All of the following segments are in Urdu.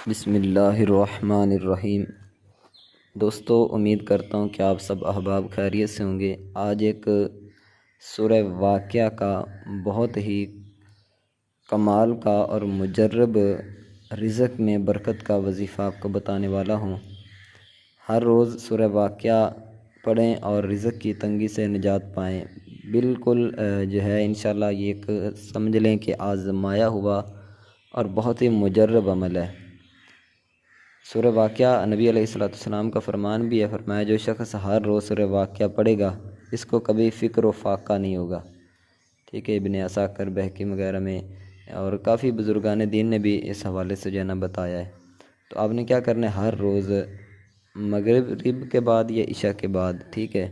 بسم اللہ الرحمن الرحیم۔ دوستو، امید کرتا ہوں کہ آپ سب احباب خیریت سے ہوں گے۔ آج ایک سورہ واقعہ کا بہت ہی کمال کا اور مجرب رزق میں برکت کا وظیفہ آپ کو بتانے والا ہوں۔ ہر روز سورہ واقعہ پڑھیں اور رزق کی تنگی سے نجات پائیں۔ بالکل جو ہے انشاءاللہ یہ ایک سمجھ لیں کہ آزمایا ہوا اور بہت ہی مجرب عمل ہے۔ سورہ واقعہ نبی علیہ السلام کا فرمان بھی ہے، فرمایا جو شخص ہر روز سورہ واقعہ پڑھے گا اس کو کبھی فکر و فاقہ نہیں ہوگا۔ ٹھیک ہے، ابن عساکر، بہقی وغیرہ میں اور کافی بزرگان دین نے بھی اس حوالے سے جو ہے نا بتایا ہے۔ تو آپ نے کیا کرنا ہے، ہر روز مغرب کے بعد یا عشاء کے بعد، ٹھیک ہے،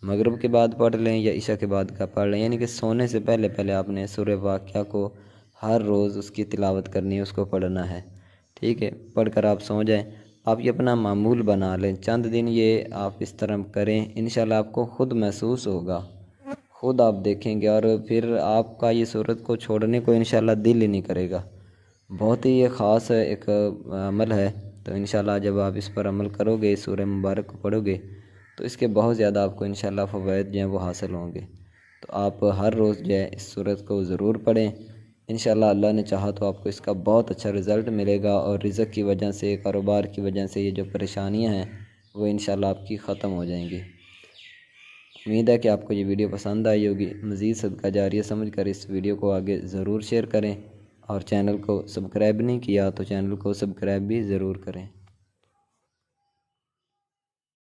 مغرب کے بعد پڑھ لیں یا عشاء کے بعد کا پڑھ لیں، یعنی کہ سونے سے پہلے آپ نے سورہ واقعہ کو ہر روز اس کی تلاوت کرنی ہے، اس کو پڑھنا ہے۔ ٹھیک ہے، پڑھ کر آپ سو جائیں۔ آپ یہ اپنا معمول بنا لیں، چند دن یہ آپ اس طرح کریں، انشاءاللہ آپ کو خود محسوس ہوگا، خود آپ دیکھیں گے اور پھر آپ کا یہ صورت کو چھوڑنے کو انشاءاللہ دل ہی نہیں کرے گا۔ بہت ہی یہ خاص ایک عمل ہے، تو انشاءاللہ جب آپ اس پر عمل کرو گے، اس سورہ مبارک کو پڑھو گے تو اس کے بہت زیادہ آپ کو انشاءاللہ فوائد جو ہیں وہ حاصل ہوں گے۔ تو آپ ہر روز جو ہے اس سورت کو ضرور پڑھیں، انشاءاللہ اللہ نے چاہا تو آپ کو اس کا بہت اچھا رزلٹ ملے گا اور رزق کی وجہ سے، کاروبار کی وجہ سے یہ جو پریشانیاں ہیں وہ انشاءاللہ آپ کی ختم ہو جائیں گی۔ امید ہے کہ آپ کو یہ ویڈیو پسند آئی ہوگی۔ مزید صدقہ جاریہ سمجھ کر اس ویڈیو کو آگے ضرور شیئر کریں اور چینل کو سبسکرائب نہیں کیا تو چینل کو سبسکرائب بھی ضرور کریں۔